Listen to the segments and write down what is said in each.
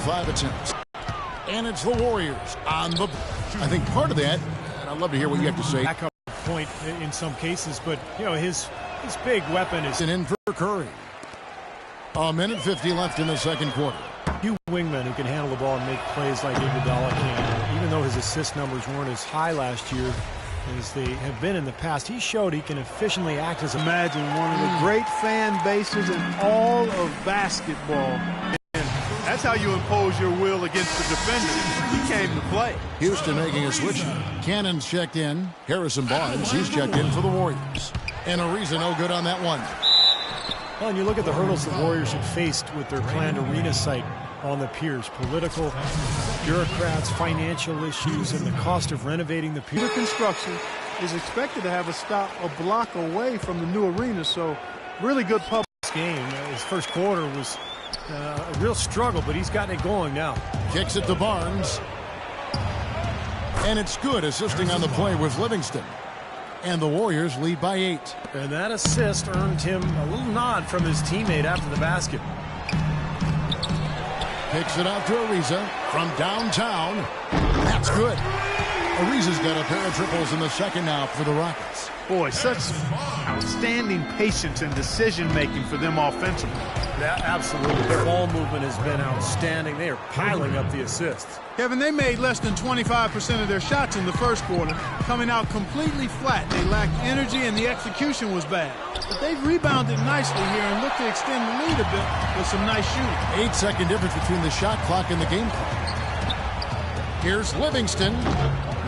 5 attempts. And it's the Warriors on the... I think part of that, and I'd love to hear what you have to say. Backup point in some cases, but, you know, his big weapon is... And in for Curry. A minute 50 left in the second quarter. Few wingmen who can handle the ball and make plays like Iguodala can. Even though his assist numbers weren't as high last year as they have been in the past, he showed he can efficiently act as a... Imagine one of the great fan bases in all of basketball. And that's how you impose your will against the defender. He came to play. Houston making a switch. Cannon's checked in. Harrison Barnes, he's checked in for the Warriors. And Ariza no good on that one. Well, and you look at the hurdles the Warriors have faced with their planned arena site on the piers. Political, bureaucrats, financial issues, and the cost of renovating the pier. The construction is expected to have a stop a block away from the new arena, so really good public game. His first quarter was a real struggle, but he's gotten it going now. Kicks it to Barnes. And it's good, assisting on the play with Livingston. And the Warriors lead by 8. And that assist earned him a little nod from his teammate after the basket. Kicks it out to Ariza from downtown. That's good. Ariza's got a pair of triples in the second now for the Rockets. Boy, such outstanding patience and decision-making for them offensively. Yeah, absolutely. Their ball movement has been outstanding. They are piling up the assists. Kevin, they made less than 25% of their shots in the first quarter, coming out completely flat. They lacked energy and the execution was bad. But they've rebounded nicely here and look to extend the lead a bit with some nice shooting. 8-second difference between the shot clock and the game clock. Here's Livingston.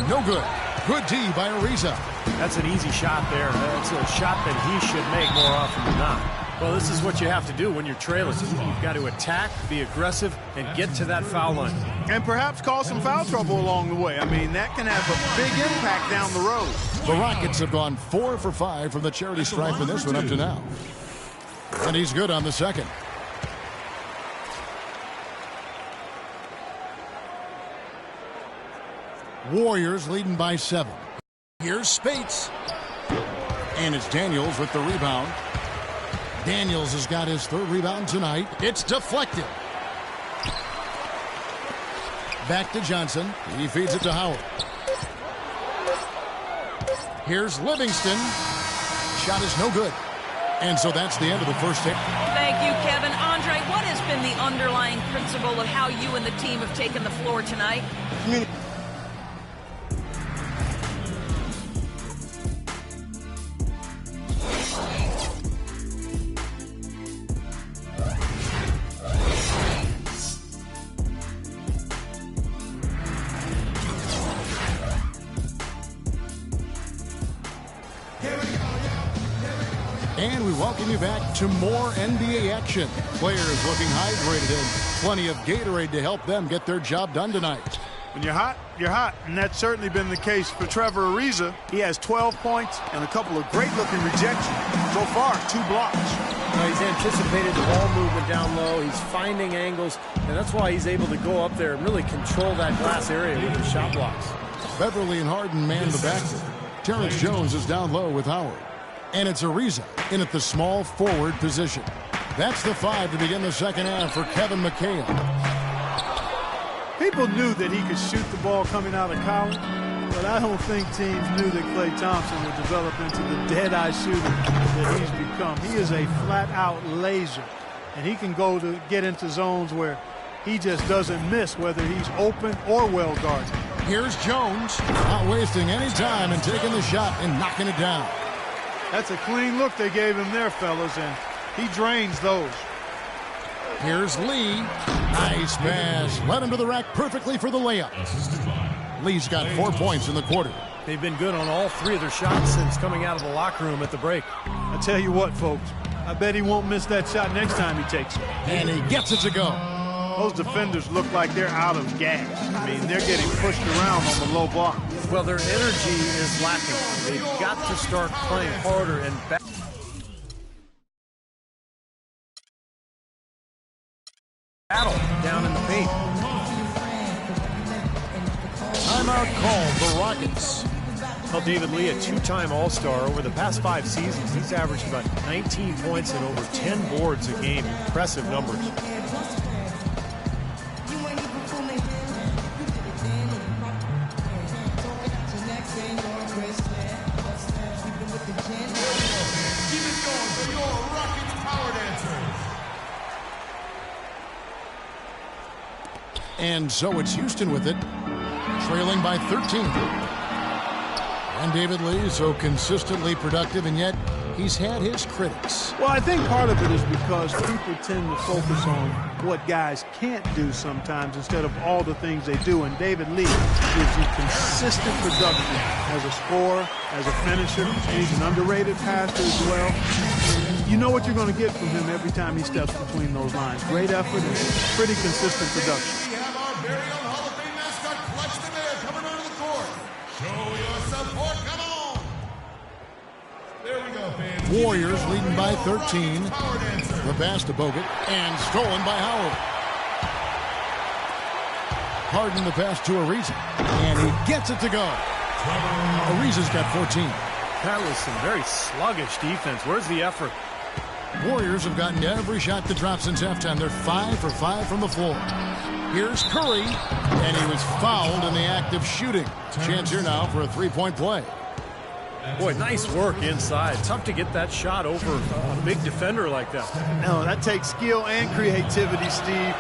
No good. Good D by Ariza. That's an easy shot there. That's a shot that he should make more often than not. Well, this is what you have to do when you're trailing. You've got to attack, be aggressive, and get to that foul line. And perhaps cause some foul trouble along the way. I mean, that can have a big impact down the road. The Rockets have gone 4 for 5 from the charity stripe in this one up to now. And he's good on the second. Warriors leading by 7. Here's Spates. And it's Daniels with the rebound. Daniels has got his 3rd rebound tonight. It's deflected. Back to Johnson. He feeds it to Howard. Here's Livingston. Shot is no good. And so that's the end of the first half. Thank you, Kevin. Andre, what has been the underlying principle of how you and the team have taken the floor tonight? And we welcome you back to more NBA action. Players looking hydrated and plenty of Gatorade to help them get their job done tonight. When you're hot, you're hot. And that's certainly been the case for Trevor Ariza. He has 12 points and a couple of great-looking rejections. So far, 2 blocks. He's anticipated the ball movement down low. He's finding angles, and that's why he's able to go up there and really control that glass area with his shot blocks. Beverly and Harden man the backcourt. Terrence Jones is down low with Howard. And it's Ariza in at the small forward position. That's the 5 to begin the second half for Kevin McHale. People knew that he could shoot the ball coming out of college, but I don't think teams knew that Klay Thompson would develop into the dead-eye shooter that he's become. He is a flat-out laser, and he can go to get into zones where he just doesn't miss, whether he's open or well-guarded. Here's Jones, not wasting any time and taking the shot and knocking it down. That's a clean look they gave him there, fellas, and he drains those. Here's Lee. Nice pass. Led him to the rack perfectly for the layup. Lee's got 4 points in the quarter. They've been good on all 3 of their shots since coming out of the locker room at the break. I tell you what, folks, I bet he won't miss that shot next time he takes it. And he gets it to go. Those defenders look like they're out of gas. I mean, they're getting pushed around on the low block. Well, their energy is lacking. They've got to start playing harder and back. Battle down in the paint. Timeout called the Rockets. Well, David Lee, a 2-time All-Star. Over the past 5 seasons, he's averaged about 19 points and over 10 boards a game. Impressive numbers. And so it's Houston with it, trailing by 13. And David Lee so consistently productive, and yet he's had his critics. Well, I think part of it is because people tend to focus on what guys can't do sometimes instead of all the things they do. And David Lee gives you consistent production as a scorer, as a finisher. He's an underrated passer as well. You know what you're going to get from him every time he steps between those lines. Great effort and pretty consistent production. We have our very own Hall of Fame mascot, Clutch the Bear, coming onto the court. Show your support. Come on. There we go, fans. Warriors leading by 13. The pass to Bogut, and stolen by Howard. Harden the pass to Ariza, and he gets it to go. Ariza's got 14. That was some very sluggish defense. Where's the effort? Warriors have gotten every shot to drop since halftime. They're 5 for 5 from the floor. Here's Curry, and he was fouled in the act of shooting. Chance here now for a three-point play. Boy, nice work inside. Tough to get that shot over a big defender like that. No, that takes skill and creativity, Steve,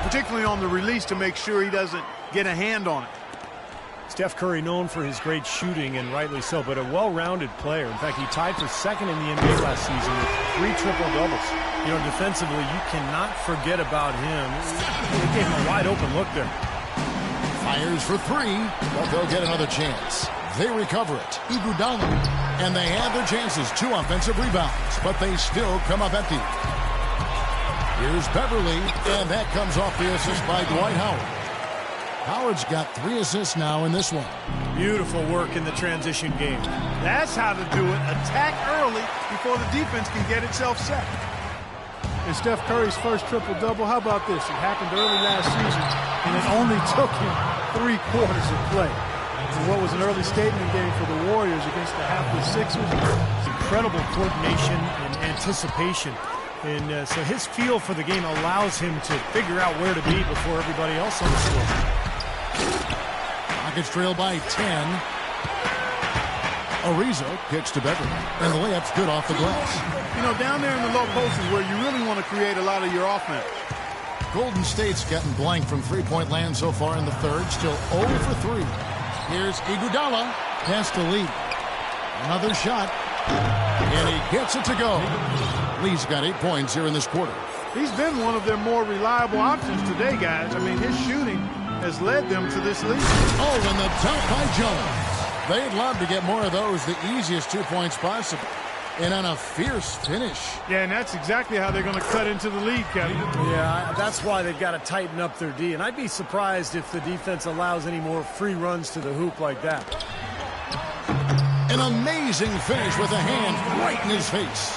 particularly on the release to make sure he doesn't get a hand on it. Steph Curry known for his great shooting, and rightly so, but a well-rounded player. In fact, he tied for second in the NBA last season with 3 triple-doubles. You know, defensively, you cannot forget about him. They gave him a wide-open look there. Fires for 3, but they'll get another chance. They recover it. Iguodala. And they have their chances. 2 offensive rebounds, but they still come up empty. Here's Beverly, and that comes off the assist by Dwight Howard. Howard's got 3 assists now in this one. Beautiful work in the transition game. That's how to do it. Attack early before the defense can get itself set. And Steph Curry's first triple-double, how about this? It happened early last season, and it only took him 3 quarters of play. And what was an early statement game for the Warriors against the hapless Sixers? Incredible coordination and anticipation. And so his feel for the game allows him to figure out where to be before everybody else on the floor. Rockets trail by 10. Ariza kicks to Beverly, and the layup's good off the glass. You know, down there in the low post is where you really want to create a lot of your offense. Golden State's gotten blank from three-point land so far in the third, still 0 for 3. Here's Iguodala, pass to Lee. Another shot, and he gets it to go. Lee's got 8 points here in this quarter. He's been one of their more reliable options today, guys. I mean, his shooting has led them to this lead. Oh, and the dunk by Jones. They'd love to get more of those, the easiest 2 points possible. And on a fierce finish. Yeah, and that's exactly how they're going to cut into the lead, Kevin. Yeah, that's why they've got to tighten up their D. And I'd be surprised if the defense allows any more free runs to the hoop like that. An amazing finish with a hand right in his face.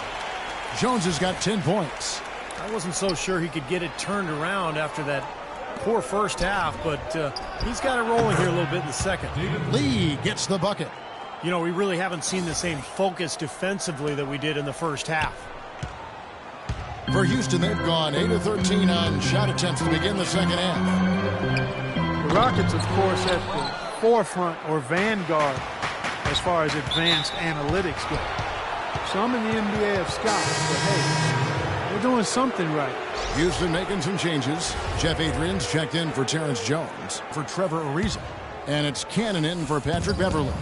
Jones has got 10 points. I wasn't so sure he could get it turned around after that poor first half, but he's got it rolling here a little bit in the second. Lee gets the bucket. You know, we really haven't seen the same focus defensively that we did in the first half. For Houston, they've gone 8 of 13 on shot attempts to begin the second half. The Rockets, of course, at the forefront or vanguard as far as advanced analytics go. Some in the NBA have scoffed, but hey, they're doing something right. Houston making some changes. Jeff Adrian's checked in for Terrence Jones, for Trevor Ariza. And it's Cannon in for Patrick Beverly.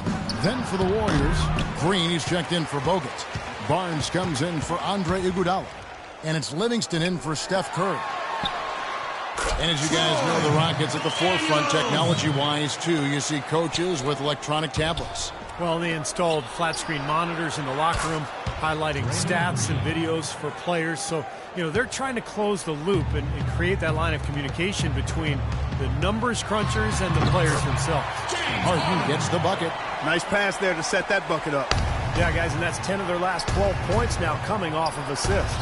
Then for the Warriors, Green, he's checked in for Bogut. Barnes comes in for Andre Iguodala. And it's Livingston in for Steph Curry. And as you guys know, the Rockets at the forefront technology-wise, too. You see coaches with electronic tablets. Well, they installed flat-screen monitors in the locker room, highlighting stats and videos for players. So, you know, they're trying to close the loop and create that line of communication between the numbers crunchers and the players themselves. Harden gets the bucket. Nice pass there to set that bucket up. Yeah, guys, and that's 10 of their last 12 points now coming off of assists.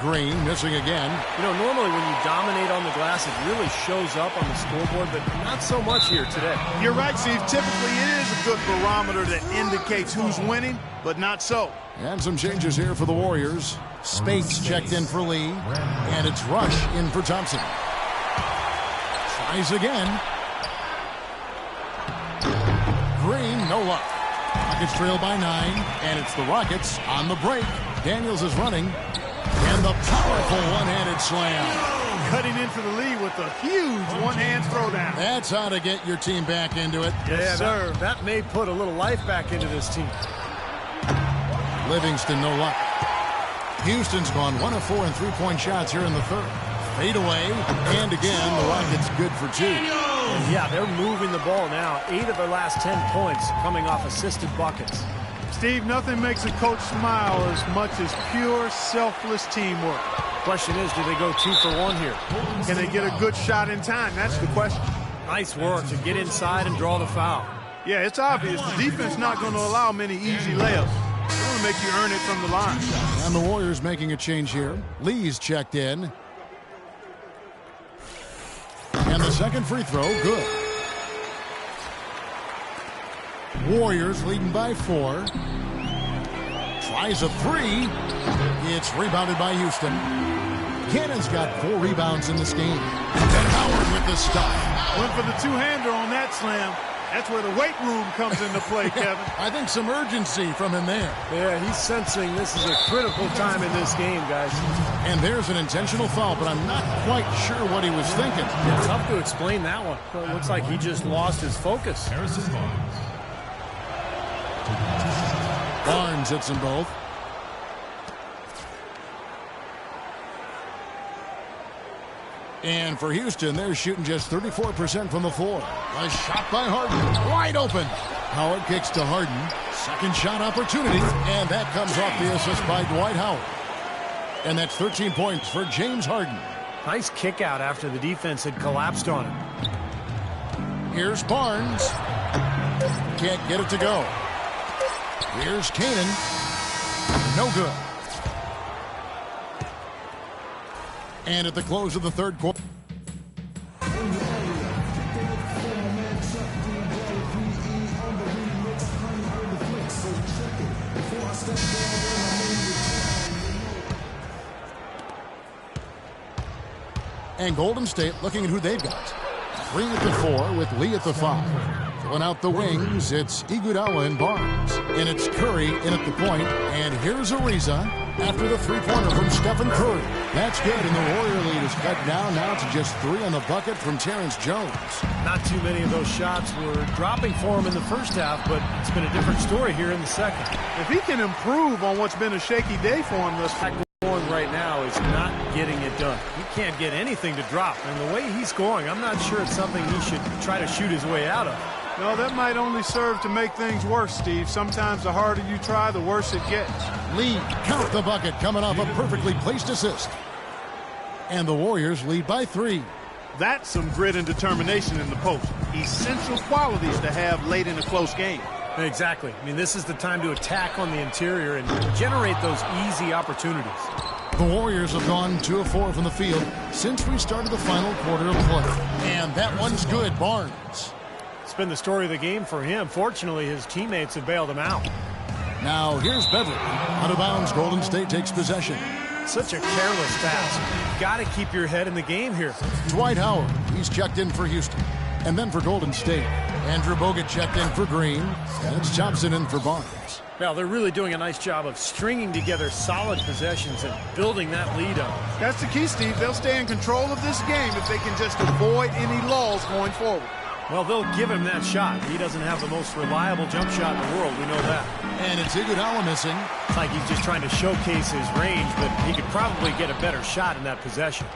Green missing again. You know, normally when you dominate on the glass, it really shows up on the scoreboard, but not so much here today. You're right, Steve. Typically, it is a good barometer that indicates who's winning, but not so. And some changes here for the Warriors. Spates checked in for Lee, and it's Rush in for Thompson. Tries again. Green, no luck. Rockets trail by 9, and it's the Rockets on the break. Daniels is running, and the powerful one-handed slam. Cutting into the lead with a huge one-hand throwdown. That's how to get your team back into it. Yeah, sir. That may put a little life back into this team. Livingston, no luck. Houston's gone 1 of 4 in three-point shots here in the third. Fade away, and again, the Rockets good for 2. Yeah, they're moving the ball now. 8 of their last 10 points coming off assisted buckets. Steve, nothing makes a coach smile as much as pure, selfless teamwork. Question is, do they go 2 for 1 here? Can they get a good shot in time? That's the question. Nice work to get inside and draw the foul. Yeah, it's obvious. The defense not going to allow many easy layups. They're going to make you earn it from the line. And the Warriors making a change here. Lee's checked in. And the second free throw, good. Warriors leading by 4. Tries a 3. It's rebounded by Houston. Cannon's got 4 rebounds in this game. And Howard with the stop. Went for the two-hander on that slam. That's where the weight room comes into play, Kevin. I think some urgency from him there. Yeah, he's sensing this is a critical time in this game, guys. And there's an intentional foul, but I'm not quite sure what he was thinking. Yeah, tough to explain that one. Well, it looks like he just lost his focus. Barnes hits them both. And for Houston, they're shooting just 34% from the floor. A shot by Harden, wide open. Howard kicks to Harden. Second shot opportunity, and that comes off the assist by Dwight Howard. And that's 13 points for James Harden. Nice kick out after the defense had collapsed on him. Here's Barnes. Can't get it to go. Here's Cannon. No good. And at the close of the third quarter. And Golden State looking at who they've got. Green at the 4 with Lee at the 5. Filling out the wings, it's Iguodala and Barnes. And it's Curry in at the point. And here's Ariza after the three-pointer from Stephen Curry. That's good, and the Warrior lead is cut down now to just 3 on the bucket from Terrence Jones. Not too many of those shots were dropping for him in the first half, but it's been a different story here in the second. If he can improve on what's been a shaky day for him this right now is not getting it done. He can't get anything to drop, and the way he's scoring, I'm not sure it's something he should try to shoot his way out of. No, that might only serve to make things worse, Steve. Sometimes the harder you try, the worse it gets. Lee, count the bucket, coming off a perfectly placed assist. And the Warriors lead by 3. That's some grit and determination in the post. Essential qualities to have late in a close game. Exactly. I mean, this is the time to attack on the interior and generate those easy opportunities. The Warriors have gone 2 of 4 from the field since we started the final quarter of play. And that one's good, Barnes. It's been the story of the game for him. Fortunately, his teammates have bailed him out. Now here's Beverly. Out of bounds, Golden State takes possession. Such a careless task. You've got to keep your head in the game here. Dwight Howard, he's checked in for Houston. And then for Golden State, Andrew Bogut checked in for Green. And it's Thompson in for Barnes. Well, they're really doing a nice job of stringing together solid possessions and building that lead up. That's the key, Steve. They'll stay in control of this game if they can just avoid any lulls going forward. Well, they'll give him that shot. He doesn't have the most reliable jump shot in the world. We know that. And it's Iguodala missing. It's like he's just trying to showcase his range, but he could probably get a better shot in that possession.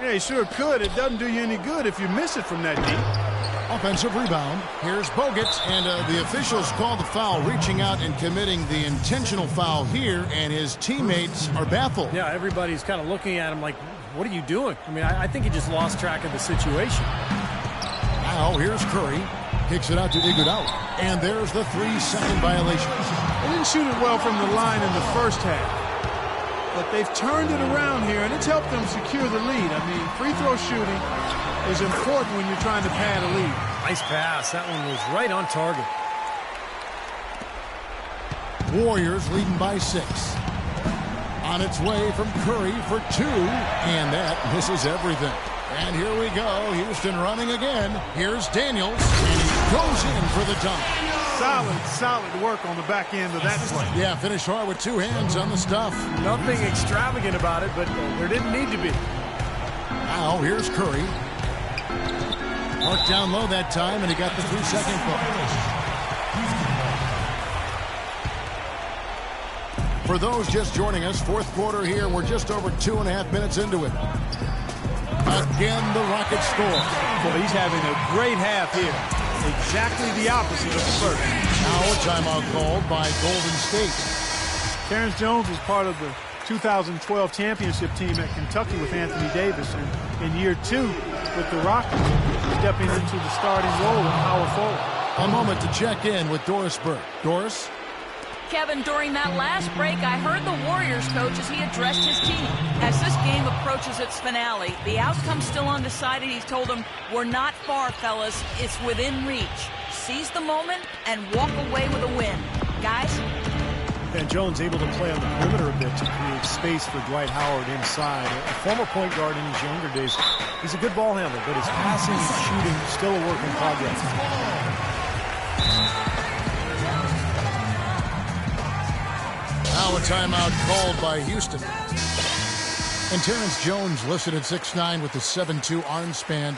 Yeah, he sure could. It doesn't do you any good if you miss it from that deep. Offensive rebound. Here's Bogut, and the officials call the foul, reaching out and committing the intentional foul here, and his teammates are baffled. Yeah, everybody's kind of looking at him like, what are you doing? I mean, I think he just lost track of the situation. Now here's Curry. Kicks it out to Iguodala. And there's the 3-second violation. They didn't shoot it well from the line in the first half. But they've turned it around here, and it's helped them secure the lead. I mean, free throw shooting is important when you're trying to pad a lead. Nice pass. That one was right on target. Warriors leading by 6. On its way from Curry for 2, and that misses everything. And here we go. Houston running again. Here's Daniels. And he goes in for the dunk. Solid work on the back end of that play. Yeah, finished hard with two hands on the stuff. Nothing extravagant about it, but there didn't need to be. Now here's Curry. Marked down low that time, and he got the 3-second call. For those just joining us, fourth quarter here. We're just over 2.5 minutes into it. Again, the Rockets score. Boy, he's having a great half here. Exactly the opposite of the first. Now a timeout called by Golden State. Terrence Jones was part of the 2012 championship team at Kentucky with Anthony Davis. And in year 2 with the Rockets, stepping into the starting role at power forward. A moment to check in with Doris Burke. Doris? Kevin, during that last break, I heard the Warriors coach as he addressed his team. As this game approaches its finale, the outcome's still undecided. He's told them, we're not far, fellas. It's within reach. Seize the moment and walk away with a win. Guys? And Jones able to play on the perimeter a bit to create space for Dwight Howard inside. A former point guard in his younger days. He's a good ball handler, but his passing and shooting still a work in progress. Now a timeout called by Houston. And Terrence Jones listed at 6'9" with the 7'2" arm span.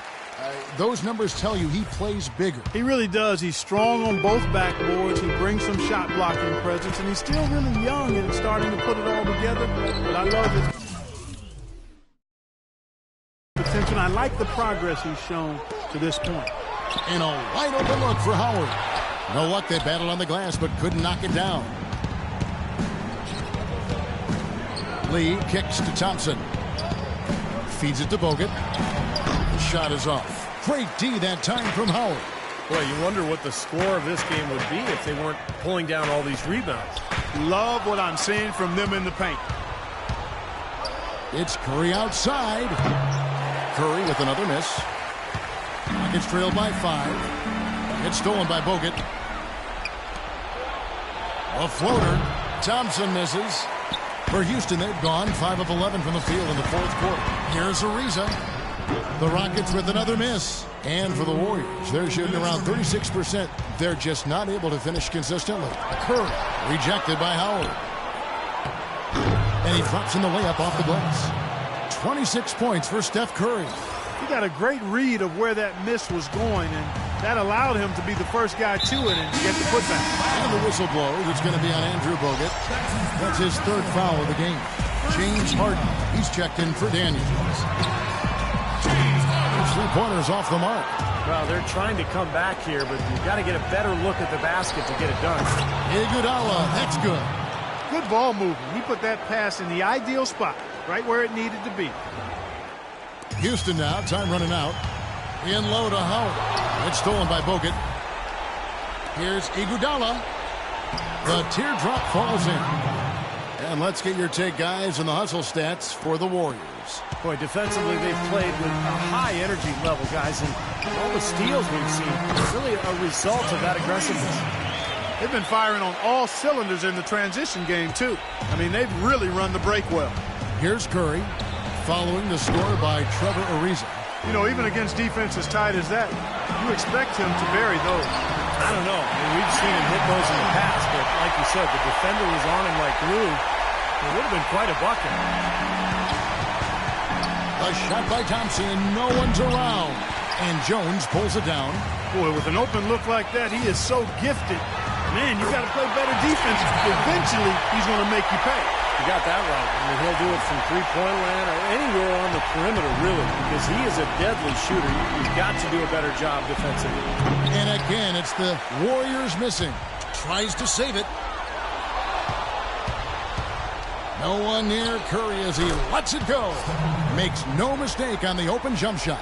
Those numbers tell you he plays bigger. He really does. He's strong on both backboards. He brings some shot blocking presence, and he's still really young and starting to put it all together. But I love his potential. I like the progress he's shown to this point. And a wide open look for Howard. No luck, they battled on the glass but couldn't knock it down. Lee kicks to Thompson. Feeds it to Bogut. The shot is off. Great D that time from Howard. Boy, you wonder what the score of this game would be if they weren't pulling down all these rebounds. Love what I'm seeing from them in the paint. It's Curry outside. Curry with another miss. Rockets trailed by 5. It's stolen by Bogut. A floater. Thompson misses. For Houston, they've gone 5 of 11 from the field in the fourth quarter. Here's Ariza. The Rockets with another miss. And for the Warriors, they're shooting around 36%. They're just not able to finish consistently. Curry rejected by Howard. And he drops in the layup off the glass. 26 points for Steph Curry. He got a great read of where that miss was going, and that allowed him to be the first guy to it and get the putback. And the whistle blows. It's going to be on Andrew Bogut. That's his 3rd foul of the game. James Harden, he's checked in for Daniels. 3-pointers off the mark. Well, they're trying to come back here, but you've got to get a better look at the basket to get it done. Iguodala, that's good. Good ball movement. He put that pass in the ideal spot, right where it needed to be. Houston now, time running out. In low to Howard. It's stolen by Bogut. Here's Iguodala. The teardrop falls in. And let's get your take, guys, on the hustle stats for the Warriors. Boy, defensively, they've played with a high energy level, guys, and all the steals we've seen are really a result of that aggressiveness. They've been firing on all cylinders in the transition game, too. I mean, they've really run the break well. Here's Curry, following the score by Trevor Ariza. You know, even against defense as tight as that, you expect him to bury those. I don't know. I mean, we've seen him hit those in the past, but like you said, the defender was on him like glue. It would have been quite a bucket. A shot by Thompson, and no one's around. And Jones pulls it down. Boy, with an open look like that, he is so gifted. Man, you got to play better defense. Eventually, he's going to make you pay. You got that right. I mean, he'll do it from three-point land or anywhere on the perimeter, really, because he is a deadly shooter. You've got to do a better job defensively. And again, it's the Warriors missing. Tries to save it. No one near Curry as he lets it go. Makes no mistake on the open jump shot.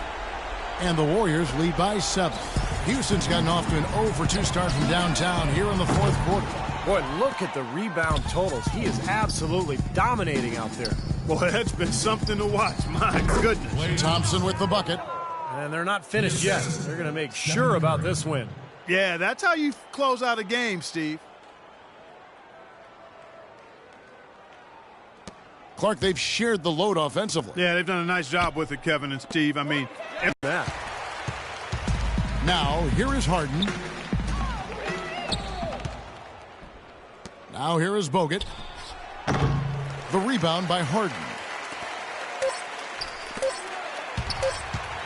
And the Warriors lead by 7. Houston's gotten off to an 0-for-2 start from downtown here in the fourth quarter. Boy, look at the rebound totals. He is absolutely dominating out there. Boy, that's been something to watch. My goodness. Thompson with the bucket. And they're not finished yet. They're going to make sure about this win. Yeah, that's how you close out a game, Steve. Clark, they've shared the load offensively. Yeah, they've done a nice job with it, Kevin and Steve. I mean, that. Now, here is Harden. Now, here is Bogut. The rebound by Harden.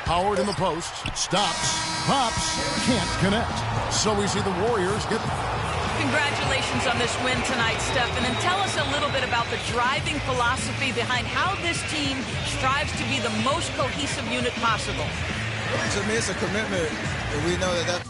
Howard in the post. Stops. Pops. Can't connect. So we see the Warriors get... Congratulations on this win tonight, Stephen. And tell us a little bit about the driving philosophy behind how this team strives to be the most cohesive unit possible. To me, it's a commitment. And we know that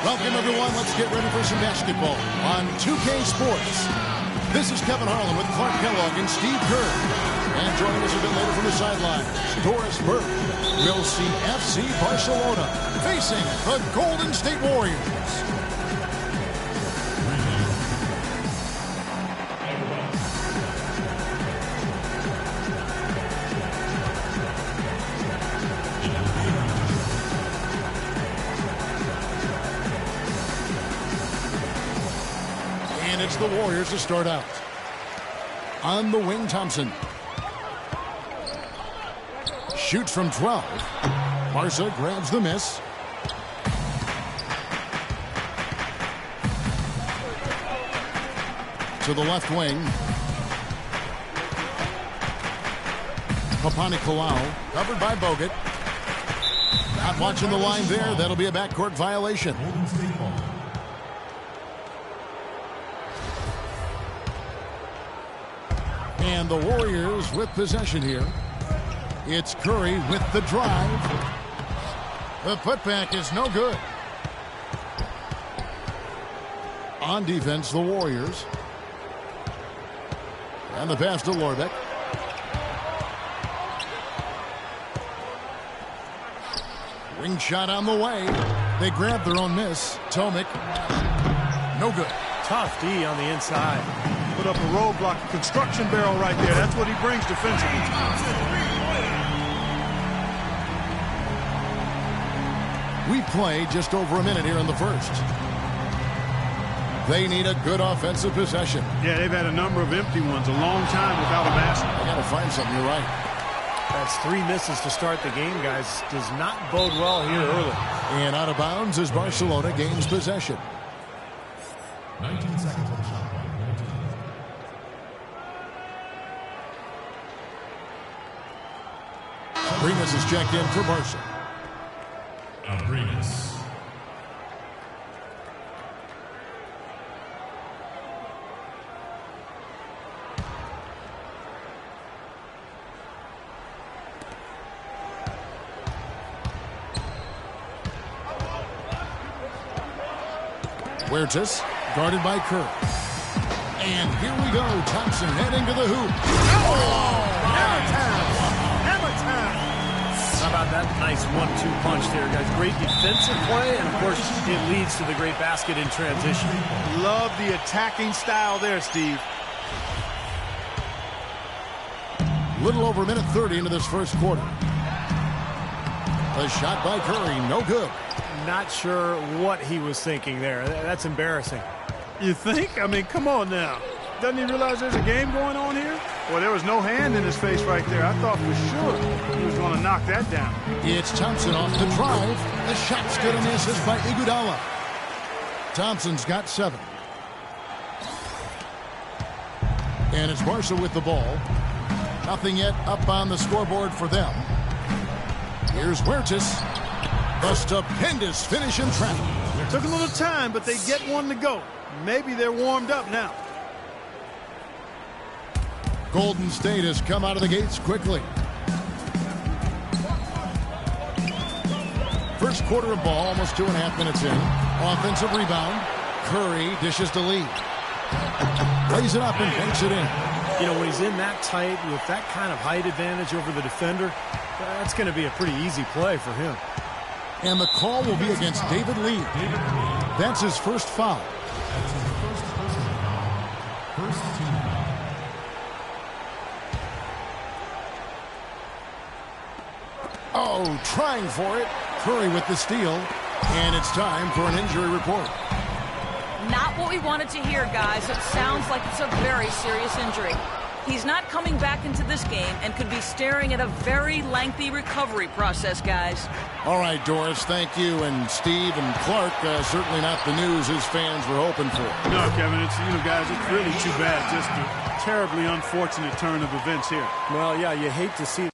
Welcome, everyone. Let's get ready for some basketball on 2K Sports. This is Kevin Harlan with Clark Kellogg and Steve Kerr. And joining us a bit later from the sidelines, Doris Burke. We'll see FC Barcelona facing the Golden State Warriors. And it's the Warriors to start out. On the wing, Thompson. Shoots from 12. Barca grabs the miss. To the left wing. Papanikolaou covered by Bogut. Not watching the line there. That'll be a backcourt violation. And the Warriors with possession here. It's Curry with the drive. The putback is no good. On defense, the Warriors. And the pass to Lorbeck. Wing shot on the way. They grab their own miss. Tomic. No good. Tough D on the inside. Put up a roadblock, a construction barrel right there. That's what he brings defensively. We play just over a minute here in the first. They need a good offensive possession. Yeah, they've had a number of empty ones, a long time without a basket. They got to find something. You're right. That's 3 misses to start the game, guys. Does not bode well here early. And out of bounds as Barcelona gains possession. 19 seconds on the shot clock. 19. Arenas is checked in for Barca. Arenas. Huertas, guarded by Kerr. And here we go. Thompson heading to the hoop. Hammer time! Hammer time! How about that nice 1-2 punch there, guys? Great defensive play, and of course, it leads to the great basket in transition. Love the attacking style there, Steve. Little over a minute 30 into this first quarter. The shot by Curry, no good. Not sure what he was thinking there. That's embarrassing. You think? I mean, come on now. Doesn't he realize there's a game going on here? Well, there was no hand in his face right there. I thought for sure he was going to knock that down. It's Thompson off the drive. The shot's good, and the assist by Iguodala. Thompson's got 7. And it's Barca with the ball. Nothing yet up on the scoreboard for them. Here's Huertas. The stupendous finish in traffic. Took a little time, but they get one to go. Maybe they're warmed up now. Golden State has come out of the gates quickly. First quarter of ball, almost 2.5 minutes in. Offensive rebound. Curry dishes to Lee. Lays it up and banks it in. You know, when he's in that tight with that kind of height advantage over the defender, that's going to be a pretty easy play for him. And the call will be against David Lee. That's his first foul. That's his first personal foul. First team foul. Oh, trying for it. Curry with the steal. And it's time for an injury report. Not what we wanted to hear, guys. It sounds like it's a very serious injury. He's not coming back into this game and could be staring at a very lengthy recovery process, guys. All right, Doris, thank you. And Steve and Clark, certainly not the news his fans were hoping for. No, Kevin, it's, guys, it's really too bad. Just a terribly unfortunate turn of events here. Well, yeah, you hate to see